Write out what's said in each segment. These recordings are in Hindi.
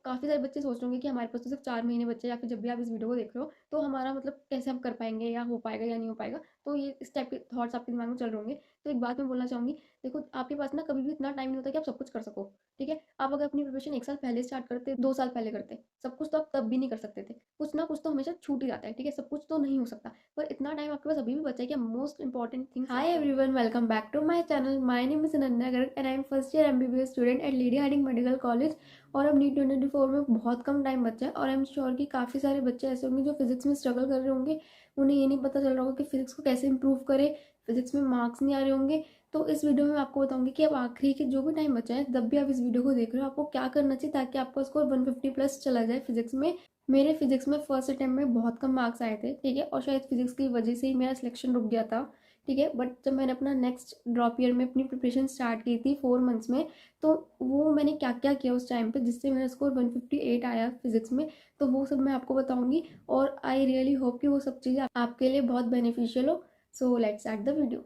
काफ़ी सारे बच्चे सोच रहे होंगे कि हमारे पास तो सिर्फ 4 महीने बच्चे हैं, या फिर जब भी आप इस वीडियो को देख रहे हो तो हमारा मतलब कैसे हम कर पाएंगे, या हो पाएगा या नहीं हो पाएगा। तो ये इस टाइप के थॉट्स आपके दिमाग में चल रहे होंगे। तो एक बात मैं बोलना चाहूँगी, देखो आपके पास ना कभी भी इतना टाइम नहीं होता कि आप सब कुछ कर सको। ठीक है, आप अगर अपनी प्रिपरेशन 1 साल पहले स्टार्ट करते, 2 साल पहले करते, सब कुछ तो आप तब भी नहीं कर सकते थे। कुछ ना कुछ तो हमेशा छूट ही जाता है। ठीक है, सब कुछ तो नहीं हो सकता, पर इतना टाइम आपके पास अभी भी बचा है कि most important things. Hi everyone, welcome back to my channel. My name is Ananya Garg and I am first year MBBS student at Lady Hardinge Medical College. और अब नीट 2024 में बहुत कम टाइम बचा है, और आई एम श्योर कि काफ़ी सारे बच्चे ऐसे होंगे जो फिजिक्स में स्ट्रगल कर रहे होंगे। उन्हें ये नहीं पता चल रहा होगा कि फिजिक्स को कैसे इंप्रूव करें, फिजिक्स में मार्क्स नहीं आ रहे होंगे। तो इस वीडियो में मैं आपको बताऊंगी कि अब आखिरी के जो भी टाइम बचा है, जब भी आप इस वीडियो को देख रहे हो, आपको क्या करना चाहिए ताकि आपका स्कोर 150 प्लस चला जाए फिजिक्स में। मेरे फिजिक्स में फर्स्ट अटेम्प्ट में बहुत कम मार्क्स आए थे। ठीक है, और शायद फिजिक्स की वजह से ही मेरा सिलेक्शन रुक गया था। ठीक है, बट जब मैंने अपना नेक्स्ट ड्रॉप ईयर में अपनी प्रिपरेशन स्टार्ट की थी 4 मंथ्स में, तो वो मैंने क्या क्या किया उस टाइम पे जिससे मेरा स्कोर 158 आया फिजिक्स में, तो वो सब मैं आपको बताऊंगी। और आई रियली होप कि वो सब चीज़ें आपके लिए बहुत बेनिफिशियल हो। So let's start the video.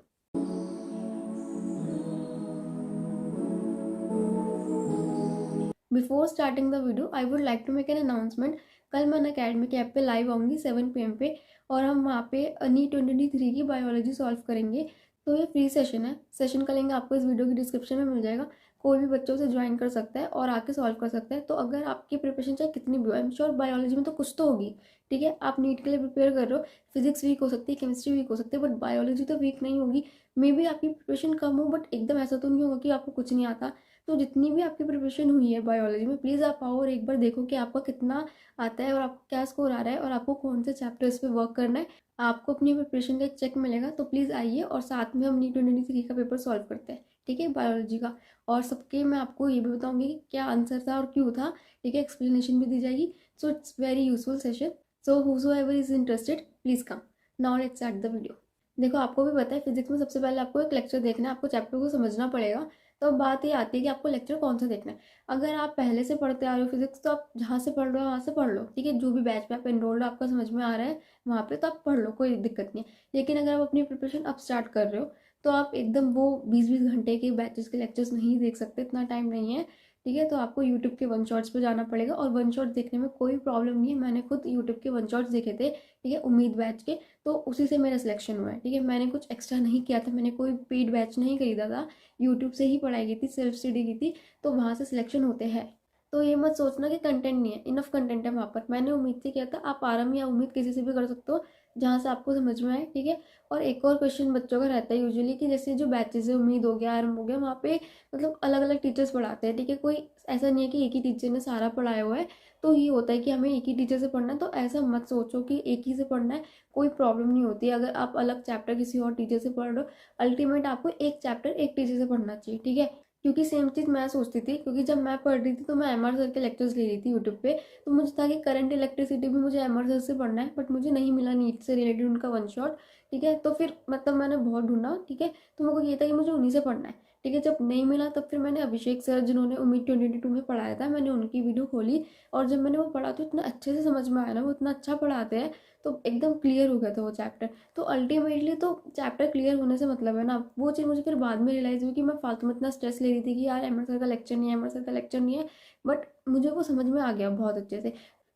Before starting the video I would like to make an announcement. कल मैं अकेडमी के ऐप पे लाइव आऊँगी 7 PM पे, और हम वहाँ पे नीट 2023 की बायोलॉजी सॉल्व करेंगे। तो ये फ्री सेशन है। सेशन का लिंक आपको इस वीडियो की डिस्क्रिप्शन में मिल जाएगा। कोई भी बच्चों से ज्वाइन कर सकता है और आके सॉल्व कर सकता है। तो अगर आपकी प्रिपरेशन चाहे कितनी भी हो, आई एम श्योर बायोलॉजी में तो कुछ तो होगी। ठीक है, आप नीट के लिए प्रिपेयर कर रहे हो, फिजिक्स वीक हो सकती है, केमिस्ट्री वीक हो सकती है, बट बायोलॉजी तो वीक नहीं होगी। मे बी आपकी प्रिपरेशन कम हो, बट एकदम ऐसा तो नहीं होगा कि आपको कुछ नहीं आता। तो जितनी भी आपकी प्रिपरेशन हुई है बायोलॉजी में, प्लीज़ आप आओ और एक बार देखो कि आपका कितना आता है और आपको क्या स्कोर आ रहा है और आपको कौन से चैप्टर्स पे वर्क करना है। आपको अपनी प्रिपरेशन का एक चेक मिलेगा। तो प्लीज़ आइए और साथ में हम नीट 2023 का पेपर सॉल्व करते हैं। ठीक है, बायोलॉजी का। और सबके मैं आपको ये भी बताऊंगी कि क्या आंसर था और क्यों था। ठीक है, एक्सप्लेनेशन भी दी जाएगी। So it's very useful session. So whosoever is interested please come. Now let's start the video. देखो, आपको भी पता है फिजिक्स में सबसे पहले आपको एक लेक्चर देखना है, आपको चैप्टर को समझना पड़ेगा। तो अब बात ये आती है कि आपको लेक्चर कौन सा देखना है। अगर आप पहले से पढ़ते आ रहे हो फिजिक्स, तो आप जहाँ से पढ़ रहे हो वहाँ से पढ़ लो। ठीक है, जो भी बैच पे आप एनरोल्ड हो, आपका समझ में आ रहा है वहाँ पे, तो आप पढ़ लो, कोई दिक्कत नहीं है। लेकिन अगर आप अपनी प्रिपरेशन अब स्टार्ट कर रहे हो, तो आप एकदम वो 20-20 घंटे के बैचेस के लेक्चर्स नहीं देख सकते, इतना टाइम नहीं है। ठीक है, तो आपको यूट्यूब के वन शॉट्स पे जाना पड़ेगा, और वन शॉट देखने में कोई प्रॉब्लम नहीं है। मैंने खुद यूट्यूब के वन शॉट्स देखे थे। ठीक है, उम्मीद बैच के। तो उसी से मेरा सिलेक्शन हुआ है। ठीक है, मैंने कुछ एक्स्ट्रा नहीं किया था, मैंने कोई पेड बैच नहीं खरीदा था। यूट्यूब से ही पढ़ाई की थी, सेल्फ स्टडी की थी। तो वहाँ से सिलेक्शन होते हैं। तो ये मत सोचना कि कंटेंट नहीं है, इनफ कंटेंट है वहाँ पर। मैंने उम्मीद से किया था, आप आराम या उम्मीद किसी से भी कर सकते हो जहाँ से आपको समझ में आए। ठीक है, और एक और क्वेश्चन बच्चों का रहता है यूजुअली कि जैसे जो बैचेस है, उम्मीद हो गया, आरम हो गया, वहाँ पे मतलब अलग अलग टीचर्स पढ़ाते हैं। ठीक है, कोई ऐसा नहीं है कि एक ही टीचर ने सारा पढ़ाया हुआ है। तो ये होता है कि हमें एक ही टीचर से पढ़ना है, तो ऐसा मत सोचो कि एक ही से पढ़ना है। कोई प्रॉब्लम नहीं होती अगर आप अलग चैप्टर किसी और टीचर से पढ़ रहे हो। अल्टीमेट आपको एक चैप्टर एक टीचर से पढ़ना चाहिए। ठीक है, क्योंकि सेम चीज़ मैं सोचती थी, क्योंकि जब मैं पढ़ रही थी तो मैं एमआर सर के लेक्चर्स ले रही थी यूट्यूब पे। तो मुझे था कि करंट इलेक्ट्रिसिटी भी मुझे एमआर सर से पढ़ना है, बट मुझे नहीं मिला नीट से रिलेटेड उनका वन शॉट। ठीक है, तो फिर मतलब मैंने बहुत ढूंढा। ठीक है, तो मेरे को ये था कि मुझे उन्हीं से पढ़ना है। ठीक है, जब नहीं मिला तब फिर मैंने अभिषेक सर, जिन्होंने उम्मीद 2022 में पढ़ाया था, मैंने उनकी वीडियो खोली। और जब मैंने वो पढ़ा तो इतना अच्छे से समझ में आया ना, वो इतना अच्छा पढ़ाते हैं। तो एकदम क्लियर हो गया था वो चैप्टर। तो अल्टीमेटली तो चैप्टर क्लियर होने से मतलब है ना। वो चीज़ मुझे फिर बाद में रियलाइज़ हुई कि मैं फालतू में इतना स्ट्रेस ले रही थी कि यार एमआर सर का लेक्चर नहीं है, एमआर सर का लेक्चर नहीं है। बट मुझे वो समझ में आ गया बहुत अच्छे से।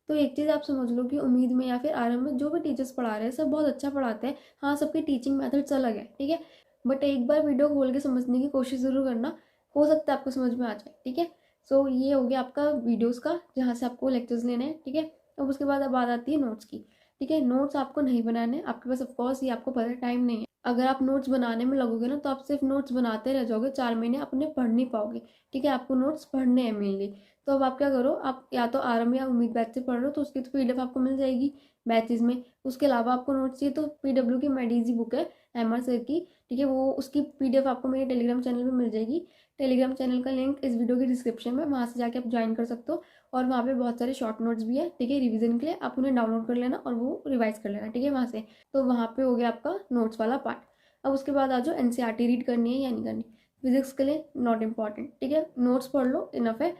तो एक चीज़ आप समझ लो कि उम्मीद में या फिर आरएम में जो भी टीचर्स पढ़ा रहे हैं, सब बहुत अच्छा पढ़ाते हैं। हाँ, सबके टीचिंग मेथड्स अलग है। ठीक है, बट एक बार वीडियो खोल के समझने की कोशिश ज़रूर करना, हो सकता है आपको समझ में आ जाए। ठीक है, सो ये हो गया आपका वीडियोज़ का, जहाँ से आपको लेक्चर्स लेने हैं। ठीक है, अब उसके बाद अब बात आती है नोट्स की। ठीक है, नोट्स आपको नहीं बनाने, आपके पास ऑफकोर्स ये आपको पता है टाइम नहीं है। अगर आप नोट्स बनाने में लगोगे ना, तो आप सिर्फ नोट्स बनाते रह जाओगे, 4 महीने अपने पढ़ नहीं पाओगे। ठीक है, आपको नोट्स पढ़ने हैं मेनली। तो अब आप क्या करो, आप या तो आरएम या उम्मीद बैच से पढ़ रहे हो, तो उसकी तो पीडीएफ आपको मिल जाएगी बैचेज में। उसके अलावा आपको नोट्स चाहिए तो पीडब्ल्यू की मेडीजी बुक है एमआर सर की। ठीक है, वो उसकी पीडीएफ आपको मेरे टेलीग्राम चैनल पे मिल जाएगी। टेलीग्राम चैनल का लिंक इस वीडियो के डिस्क्रिप्शन में, वहाँ से जाके आप ज्वाइन कर सकते हो। और वहाँ पे बहुत सारे शॉर्ट नोट्स भी है। ठीक है, रिवीजन के लिए आप उन्हें डाउनलोड कर लेना और वो रिवाइज कर लेना। ठीक है, वहाँ से। तो वहाँ पे हो गया आपका नोट्स वाला पार्ट। अब उसके बाद आ जाओ, एनसीईआरटी रीड करनी है या नहीं करनी। फिजिक्स के लिए नॉट इम्पॉर्टेंट। ठीक है, नोट्स पढ़ लो, इनफ है।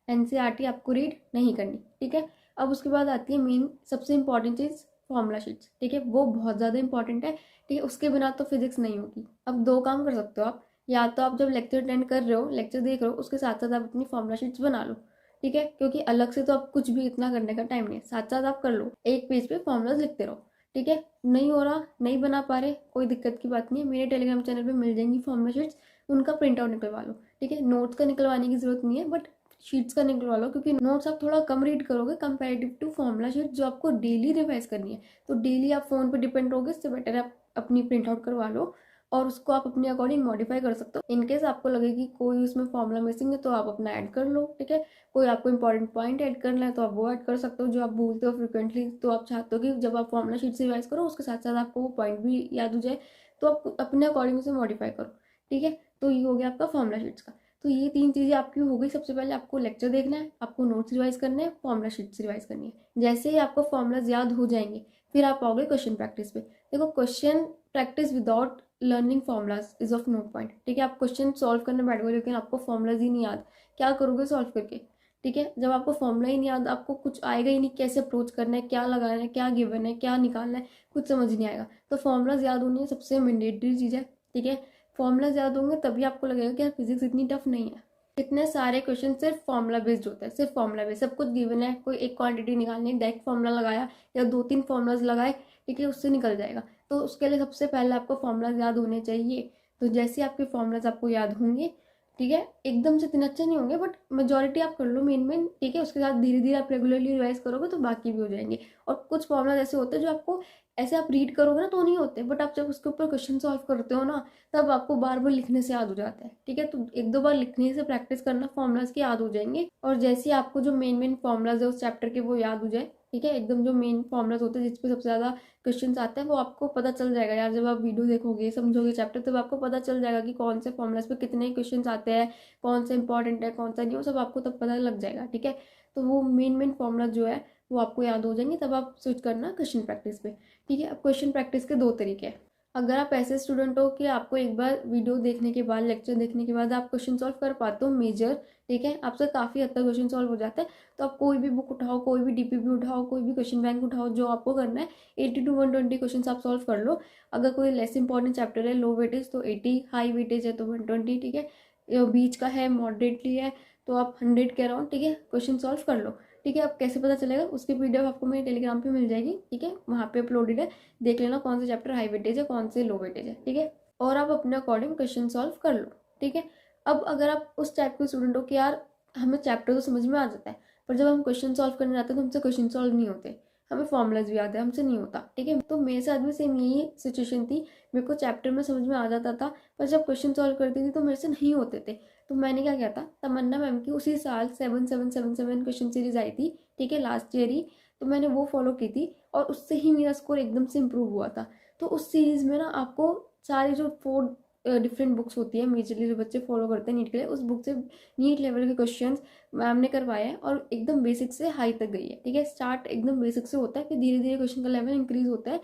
एनसीईआरटी आपको रीड नहीं करनी। ठीक है, अब उसके बाद आती है मेन सबसे इंपॉर्टेंट चीज़, फॉर्मूला शीट्स। ठीक है, वो बहुत ज़्यादा इंपॉर्टेंट है। ठीक है, उसके बिना तो फिजिक्स नहीं होगी। अब दो काम कर सकते हो आप, या तो आप जब लेक्चर अटेंड कर रहे हो, लेक्चर देख रहे हो, उसके साथ साथ आप अपनी फॉर्मूला शीट्स बना लो। ठीक है, क्योंकि अलग से तो आप कुछ भी इतना करने का टाइम नहीं है, साथ साथ आप कर लो, एक पेज पे फॉर्मूलाज लिखते रहो। ठीक है, नहीं हो रहा, नहीं बना पा रहे, कोई दिक्कत की बात नहीं है, मेरे टेलीग्राम चैनल पे मिल जाएंगी फॉर्मूला शीट्स, उनका प्रिंट आउट निकलवा लो। ठीक है, नोट्स का निकलवाने की जरूरत नहीं है, बट शीट्स का निकलवा लो, क्योंकि नोट्स आप थोड़ा कम रीड करोगे कंपेरेटिव टू फॉर्मूला शीट जो आपको डेली रिवाइज करनी है। तो डेली आप फोन पे डिपेंड रहोगे, इससे बेटर आप अपनी प्रिंट आउट करवा लो और उसको आप अपने अकॉर्डिंग मॉडिफाई कर सकते हो। इनकेस आपको लगे कि कोई उसमें फॉर्मूला मिसिंग है तो आप अपना ऐड कर लो। ठीक है, कोई आपको इंपॉर्टेंट पॉइंट ऐड करना है तो आप वो ऐड कर सकते हो जो आप भूलते हो फ्रिक्वेंटली, तो आप चाहते हो कि जब आप फॉर्मूला शीट से रिवाइज करो उसके साथ साथ आपको वो पॉइंट भी याद हो जाए, तो आप अपने अकॉर्डिंग उसे मॉडिफाई करो। ठीक है, तो ये हो गया आपका फॉर्मूला शीट्स का। तो ये 3 चीज़ें आपकी हो गई। सबसे पहले आपको लेक्चर देखना है, आपको नोट्स रिवाइज करने हैं, फॉर्मूला शीट्स रिवाइज करनी है। जैसे ही आपको फॉर्मूलाज याद हो जाएंगे फिर आप आओगे क्वेश्चन प्रैक्टिस पे। देखो, question practice without learning formulas is of no point. ठीक है, आप क्वेश्चन सॉल्व करने बैठ गए लेकिन आपको फॉर्मूलाज ही नहीं याद, क्या करोगे सॉल्व करके। ठीक है, जब आपको फॉर्मूला ही नहीं याद, आपको कुछ आएगा ही नहीं, कैसे अप्रोच करना है, क्या लगाना है, क्या गिवन है, क्या निकालना है, कुछ समझ नहीं आएगा। तो फॉर्मूलाज याद होनी सबसे मैंडेटरी चीज़ है। ठीक है, फॉर्मूलाज याद होंगे तभी आपको लगेगा कि यार फिजिक्स इतनी टफ नहीं है। इतने सारे क्वेश्चन सिर्फ फॉर्मूला बेस्ड होते हैं, सिर्फ फॉर्मूला बेस्ड, सब कुछ गिवन है, कोई एक क्वांटिटी निकालनी है, डायरेक्ट फॉर्मूला लगाया या 2-3 फॉर्मूलाज लगाए, ठीक है, उससे निकल जाएगा। तो उसके लिए सबसे पहले आपको फॉर्मूलाज याद होने चाहिए। तो जैसे आपके फॉर्मूलाज आपको याद होंगे, ठीक है, एकदम से इतने अच्छे नहीं होंगे बट मेजोरिटी आप कर लो मेन। ठीक है, उसके साथ धीरे धीरे आप रेगुलरली रिवाइज करोगे तो बाकी भी हो जाएंगे। और कुछ फॉर्मूलाज ऐसे होते हैं जो आपको ऐसे आप रीड करोगे ना तो नहीं होते, बट आप जब उसके ऊपर क्वेश्चन सॉल्व करते हो ना तब आपको बार बार लिखने से याद हो जाता है। ठीक है, तो 1-2 बार लिखने से प्रैक्टिस करना, फॉर्मूलाज के याद हो जाएंगे। और जैसे आपको जो मेन फॉर्मूलाज है उस चैप्टर के वो याद हो जाए, ठीक है, एकदम जो मेन फॉर्मूलाज होते हैं जिसपे सबसे ज़्यादा क्वेश्चंस आते हैं, वो आपको पता चल जाएगा यार। जब आप वीडियो देखोगे, समझोगे चैप्टर, तब आपको पता चल जाएगा कि कौन से फॉर्मूलाज पे कितने क्वेश्चंस आते हैं, कौन सा इंपॉर्टेंट है, कौन सा नहीं, वो सब आपको तब पता लग जाएगा। ठीक है, तो वो मेन फॉर्मूला जो है वो आपको याद हो जाएंगे, तब आप स्विच करना क्वेश्चन प्रैक्टिस पे। ठीक है, अब क्वेश्चन प्रैक्टिस के 2 तरीके हैं। अगर आप ऐसे स्टूडेंट हो कि आपको एक बार वीडियो देखने के बाद, लेक्चर देखने के बाद आप क्वेश्चन सॉल्व कर पाते हो मेजर, ठीक है, आपसे काफ़ी हद तक क्वेश्चन सॉल्व हो जाता है, तो आप कोई भी बुक उठाओ, कोई भी डीपीपी उठाओ, कोई भी क्वेश्चन बैंक उठाओ, जो आपको करना है 80 to 120 क्वेश्चन आप सॉल्व कर लो। अगर कोई लेस इंपॉर्टेंट चैप्टर है, लो वेटेज, तो 80, हाई वेटेज है तो 120, ठीक है, बीच का है, मॉडरेटली है तो आप 100 के अराउंड, ठीक है, क्वेश्चन सॉल्व कर लो। ठीक है, अब कैसे पता चलेगा, उसकी पीडीएफ आपको मेरे टेलीग्राम पे मिल जाएगी। ठीक है, वहाँ पे अपलोडेड है, देख लेना कौन सा चैप्टर हाई वेटेज है, कौन से लो वेटेज है। ठीक है, और आप अपने अकॉर्डिंग क्वेश्चन सॉल्व कर लो। ठीक है, अब अगर आप उस टाइप के स्टूडेंट हो कि यार हमें चैप्टर तो समझ में आ जाता है पर जब हम क्वेश्चन सॉल्व करने जाते हैं तो हमसे क्वेश्चन सॉल्व नहीं होते, हमें फॉर्मूलाज भी याद है, हमसे नहीं होता। ठीक है, तो मेरे साथ भी सेम यही सिचुएशन थी, मेरे को चैप्टर में समझ में आ जाता था पर जब क्वेश्चन सॉल्व करती थी तो मेरे से नहीं होते थे। तो मैंने क्या किया था, तमन्ना मैम की उसी साल 7777 क्वेश्चन सीरीज आई थी, ठीक है, लास्ट ईयर ही, तो मैंने वो फॉलो की थी और उससे ही मेरा स्कोर एकदम से इम्प्रूव हुआ था। तो उस सीरीज़ में ना आपको सारी जो 4 डिफरेंट बुक्स होती है मेजरली जो बच्चे फॉलो करते हैं नीट के लिए, उस बुक से नीट लेवल के क्वेश्चंस मैम ने करवाए हैं और एकदम बेसिक से हाई तक गई है। ठीक है, स्टार्ट एकदम बेसिक से होता है, फिर धीरे धीरे क्वेश्चन का लेवल इंक्रीज होता है।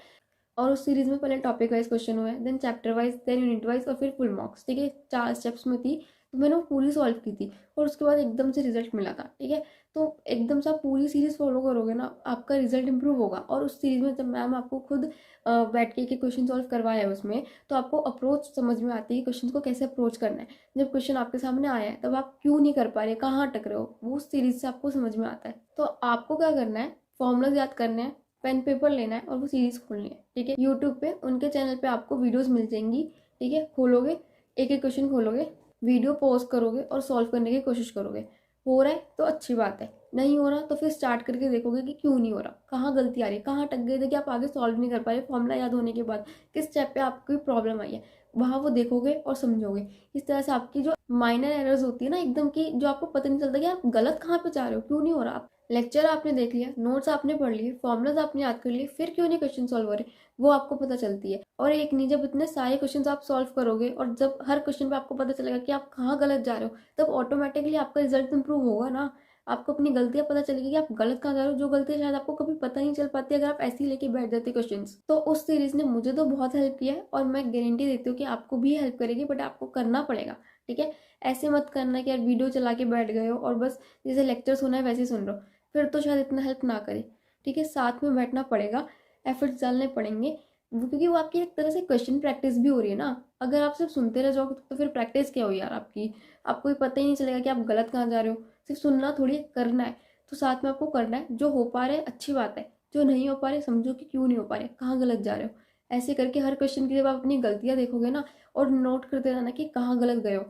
और उस सीरीज में पहले टॉपिक वाइज क्वेश्चन हुए, then chapter wise, then unit wise और फिर फुल मार्क्स। ठीक है, 4 स्टेप्स में थी, तो मैंने वो पूरी सॉल्व की थी और उसके बाद एकदम से रिजल्ट मिला था। ठीक है, तो एकदम से आप पूरी सीरीज फॉलो करोगे ना, आपका रिजल्ट इंप्रूव होगा। और उस सीरीज में जब मैम आपको खुद बैठ के क्वेश्चन सॉल्व करवाया है उसमें, तो आपको अप्रोच समझ में आती है क्वेश्चन को कैसे अप्रोच करना है। जब क्वेश्चन आपके सामने आया है तब आप क्यों नहीं कर पा रहे, कहाँ अटक रहे हो, वो उस सीरीज से आपको समझ में आता है। तो आपको क्या करना है, फॉर्मूलाज याद करने हैं, पेन पेपर लेना है और वो सीरीज खोलनी है। ठीक है, यूट्यूब पे उनके चैनल पे आपको वीडियोस मिल जाएंगी। ठीक है, खोलोगे, एक एक क्वेश्चन खोलोगे, वीडियो पॉज करोगे और सॉल्व करने की कोशिश करोगे। हो रहा है तो अच्छी बात है, नहीं हो रहा तो फिर स्टार्ट करके देखोगे कि क्यों नहीं हो रहा, कहाँ गलती आ रही है, कहाँ अटक गए थे कि आप आगे सॉल्व नहीं कर पा रहे। फॉर्मूला याद होने के बाद किस स्टेप पे आपको प्रॉब्लम आई है, वहाँ वो देखोगे और समझोगे। इस तरह से आपकी जो माइनर एरर्स होती है ना एकदम की, जो आपको पता नहीं चलता कि आप गलत कहाँ पे जा रहे हो, क्यों नहीं हो रहा, लेक्चर आपने देख लिया, नोट्स आपने पढ़ लिए, फॉर्मुलाज आपने याद कर लिए, फिर क्यों नहीं क्वेश्चन सॉल्व हो रहे, वो आपको पता चलती है। और एक नहीं, जब इतने सारे क्वेश्चंस आप सॉल्व करोगे और जब हर क्वेश्चन पे आपको पता चलेगा कि आप कहाँ गलत जा रहे हो, तब ऑटोमेटिकली आपका रिजल्ट इंप्रूव होगा ना। आपको अपनी गलतियां पता चलेगी कि आप गलत कहाँ जा रहे हो, जो गलतियां शायद आपको कभी पता नहीं चल पाती अगर आप ऐसे ही लेके बैठ जाते क्वेश्चन। तो उस सीरीज ने मुझे तो बहुत हेल्प किया है और मैं गारंटी देती हूँ कि आपको भी हेल्प करेगी, बट आपको करना पड़ेगा। ठीक है, ऐसे मत करना कि यार वीडियो चला के बैठ गए हो और बस जैसे लेक्चर सुना है वैसे ही सुन रहे हो, फिर तो शायद इतना हेल्प ना करे। ठीक है, साथ में बैठना पड़ेगा, एफर्ट्स डालने पड़ेंगे, वो क्योंकि वो आपकी एक तरह से क्वेश्चन प्रैक्टिस भी हो रही है ना। अगर आप सिर्फ सुनते रह जाओगे तो फिर प्रैक्टिस क्या हो यार आपकी, आपको भी पता ही नहीं चलेगा कि आप गलत कहाँ जा रहे हो। सिर्फ सुनना थोड़ी करना है, तो साथ में आपको करना है। जो हो पा रहा है अच्छी बात है, जो नहीं हो पा रहे समझो कि क्यों नहीं हो पा रहे, कहाँ गलत जा रहे हो। ऐसे करके हर क्वेश्चन की जब आप अपनी गलतियाँ देखोगे ना, और नोट करते रहना कि कहाँ गलत गए हो,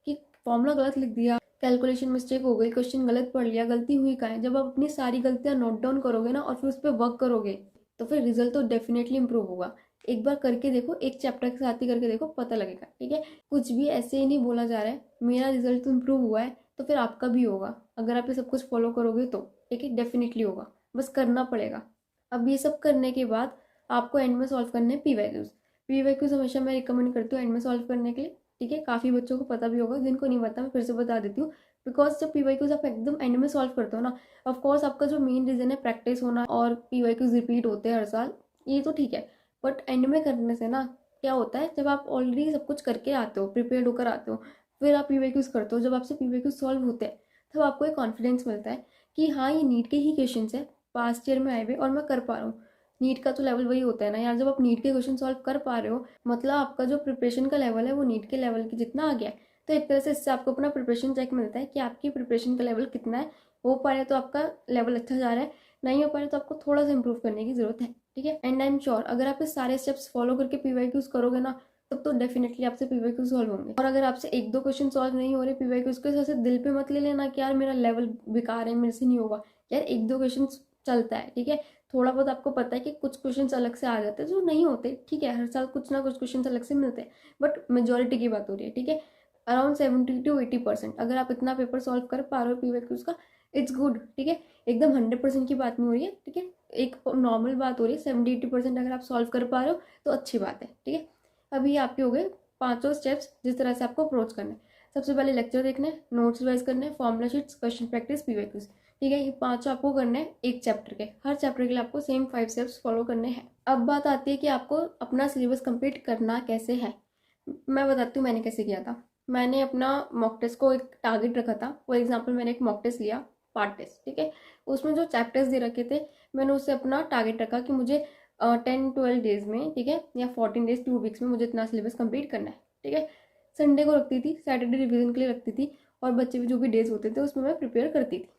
कि फॉर्मूला गलत लिख दिया, कैलकुलेशन मिस्टेक हो गई, क्वेश्चन गलत पढ़ लिया, गलती हुई कहाँ है। जब आप अपनी सारी गलतियाँ नोट डाउन करोगे ना और फिर उस पर वर्क करोगे, तो फिर रिजल्ट तो डेफिनेटली इंप्रूव होगा। एक बार करके देखो, एक चैप्टर के साथ ही करके देखो, पता लगेगा। ठीक है, कुछ भी ऐसे ही नहीं बोला जा रहा है मेरा रिजल्ट तो इंप्रूव हुआ है, तो फिर आपका भी होगा अगर आप ये सब कुछ फॉलो करोगे तो। ठीक है, डेफिनेटली होगा, बस करना पड़ेगा। अब ये सब करने के बाद आपको एंड में सॉल्व करने हैं पीवाईक्यूज। पीवाईक्यूज हमेशा मैं रिकमेंड करती हूँ एंड में सॉल्व करने के लिए। ठीक है, काफ़ी बच्चों को पता भी होगा, जिनको नहीं पता मैं फिर से बता देती हूँ। बिकॉज जब पीवाईक्यूज आप एकदम एंड में सॉल्व करते हो ना, ऑफकोर्स आपका जो मेन रीजन है प्रैक्टिस होना और पीवाईक्यूज रिपीट होते हैं हर साल, ये तो ठीक है। बट एंड में करने से ना क्या होता है, जब आप ऑलरेडी सब कुछ करके आते हो, प्रिपेयर्ड होकर आते हो, फिर आप पीवाईक्यूज करते हो, जब आपसे पीवाईक्यूज सॉल्व होते हैं तब आपको एक कॉन्फिडेंस मिलता है कि हाँ ये नीट के ही क्वेश्चन है, पास्ट ईयर में आए हुए और मैं कर पा रहा हूँ। नीट का तो लेवल वही होता है ना यार, जब आप नीट के क्वेश्चन सॉल्व कर पा रहे हो मतलब आपका जो प्रिपरेशन का लेवल है वो नीट के लेवल की जितना आ गया है। तो एक तरह से इससे आपको अपना प्रिपरेशन चेक मिलता है कि आपकी प्रिपरेशन का लेवल कितना है। हो पा रहा है तो आपका लेवल अच्छा जा रहा है, नहीं हो पा रहा तो आपको थोड़ा सा इंप्रूव करने की जरूरत है। ठीक है, एंड आई एम श्योर अगर आप इस सारे स्टेप्स फॉलो करके पीवाईक्यूज करोगे ना, तब तो डेफिनेटली आपसे पीवाईक्यूज सॉल्व होंगे। और अगर आपसे एक दो क्वेश्चन सॉल्व नहीं हो रहे पीवाईक्यूज के हिसाब से, दिल पे मत ले लेना कि यार मेरा लेवल बेकार है, मेरे से नहीं होगा। यार एक दो क्वेश्चन चलता है, ठीक है, थोड़ा बहुत आपको पता है कि कुछ क्वेश्चन अलग से आ जाते हैं जो नहीं होते। ठीक है, हर साल कुछ ना कुछ क्वेश्चन अलग से मिलते हैं, बट मेजोरिटी की बात हो रही है। ठीक है, अराउंड 70 to 80%। अगर आप इतना पेपर सॉल्व कर पा रहे हो पीवाईक्यूज का, इट्स गुड। ठीक है, एकदम 100% की बात नहीं हो रही है। ठीक है, एक नॉर्मल बात हो रही है। 70-80% अगर आप सॉल्व कर पा रहे हो तो अच्छी बात है। ठीक है, अभी आपके हो गए पांचों स्टेप्स जिस तरह से आपको अप्रोच करना है। सबसे पहले लेक्चर देखना है, नोट्स रिवाइज करना है, formula sheets, question practice, PYQs. ठीक है, ये पांचों आपको करना है एक चैप्टर के। हर चैप्टर के लिए आपको सेम 5 स्टेप्स फॉलो करने हैं। अब बात आती है कि आपको अपना सिलेबस कंप्लीट करना कैसे है। मैं बताती हूँ मैंने कैसे किया था। मैंने अपना मॉक टेस्ट को एक टारगेट रखा था। फॉर एग्जाम्पल मैंने एक मॉक टेस्ट लिया, पार्ट टेस्ट। ठीक है, उसमें जो चैप्टर्स दे रखे थे मैंने उससे अपना टारगेट रखा कि मुझे 10-12 डेज में, ठीक है, या 14 डेज 2 वीक्स में मुझे इतना सिलेबस कंप्लीट करना है। ठीक है, संडे को रखती थी, सैटरडे रिवीजन के लिए रखती थी, और बच्चे भी जो भी डेज होते थे उसमें मैं प्रिपेयर करती थी।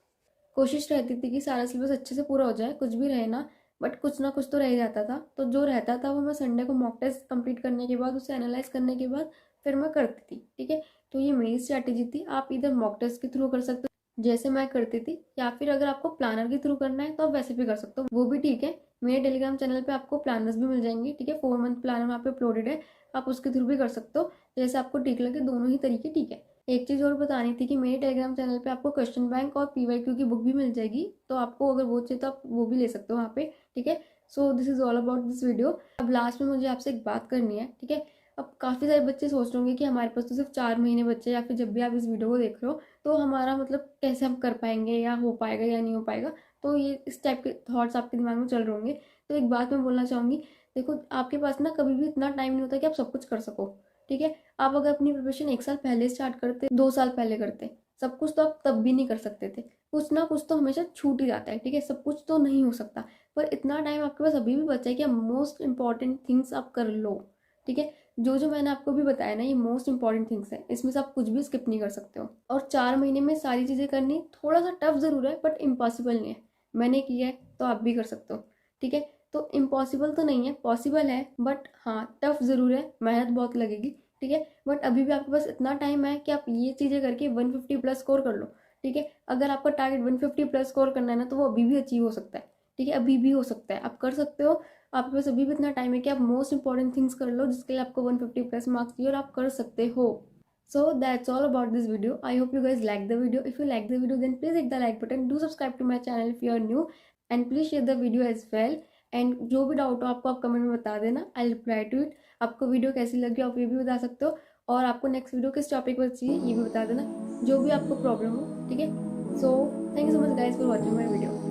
कोशिश रहती थी कि सारा सिलेबस अच्छे से पूरा हो जाए, कुछ भी रहे ना, बट कुछ ना कुछ तो रह जाता था। तो जो रहता था वो मैं संडे को मॉक टेस्ट कंप्लीट करने के बाद, उसे एनालाइज करने के बाद फिर मैं करती थी। ठीक है, तो ये मेरी स्ट्रैटेजी थी। आप इधर मॉक टेस्ट के थ्रू कर सकते हो जैसे मैं करती थी, या फिर अगर आपको प्लानर के थ्रू करना है तो आप वैसे भी कर सकते हो, वो भी ठीक है। मेरे टेलीग्राम चैनल पे आपको प्लानर्स भी मिल जाएंगे। ठीक है, 4 मंथ प्लानर वहाँ पे अपलोडेड है, आप उसके थ्रू भी कर सकते हो, जैसे आपको ठीक लगे, दोनों ही तरीके ठीक है। एक चीज़ और बतानी थी कि मेरे टेलीग्राम चैनल पे आपको क्वेश्चन बैंक और पीवाईक्यू की बुक भी मिल जाएगी, तो आपको अगर वो चाहिए तो आप वो भी ले सकते हो वहाँ पे। ठीक है, so this is all about this video. अब लास्ट में मुझे आपसे एक बात करनी है। ठीक है, अब काफ़ी सारे बच्चे सोच रहे होंगे कि हमारे पास तो सिर्फ 4 महीने बच्चे, या फिर जब भी आप इस वीडियो को देख रहे हो तो हमारा मतलब कैसे हम कर पाएंगे, या हो पाएगा या नहीं हो पाएगा। तो ये इस टाइप के थॉट्स आपके दिमाग में चल रहे होंगे। तो एक बात मैं बोलना चाहूँगी, देखो आपके पास ना कभी भी इतना टाइम नहीं होता कि आप सब कुछ कर सको। ठीक है, आप अगर अपनी प्रिपरेशन 1 साल पहले स्टार्ट करते, 2 साल पहले करते, सब कुछ तो आप तब भी नहीं कर सकते थे। कुछ ना कुछ तो हमेशा छूट ही जाता है। ठीक है, सब कुछ तो नहीं हो सकता, पर इतना टाइम आपके पास अभी भी बचा है कि आप मोस्ट इंपॉर्टेंट थिंग्स आप कर लो। ठीक है, जो जो मैंने आपको भी बताया ना, ये मोस्ट इंपॉर्टेंट थिंग्स है, इसमें से आप कुछ भी स्किप नहीं कर सकते हो। और 4 महीने में सारी चीज़ें करनी थोड़ा सा टफ ज़रूर है, बट इम्पॉसिबल नहीं है। मैंने किया है तो आप भी कर सकते हो। ठीक है, तो इम्पॉसिबल तो नहीं है, पॉसिबल है, बट हाँ टफ ज़रूर है, मेहनत बहुत लगेगी। ठीक है, बट अभी भी आपके पास इतना टाइम है कि आप ये चीज़ें करके 150+ स्कोर कर लो। ठीक है, अगर आपका टारगेट 150+ स्कोर करना है ना, तो वो अभी भी अचीव हो सकता है। ठीक है, अभी भी हो सकता है, आप कर सकते हो। आपके पास अभी भी इतना टाइम है कि आप मोस्ट इंपॉर्टेंट थिंग्स कर लो, जिसके लिए आपको 150+ मार्क्स चाहिए, और आप कर सकते हो। So that's all about this video. I hope you guys like the video. If you like the video, then please hit the like button. Do subscribe to my channel if you are new, and please share the video as well. And जो भी डाउट हो आपको आप कमेंट में बता देना, आई रिप्लाई टू इट। आपको वीडियो कैसी लगी आप ये भी बता सकते हो, और आपको नेक्स्ट वीडियो किस टॉपिक पर चाहिए ये भी बता देना, जो भी आपको प्रॉब्लम हो। ठीक है, so thank you so much guys for watching my video.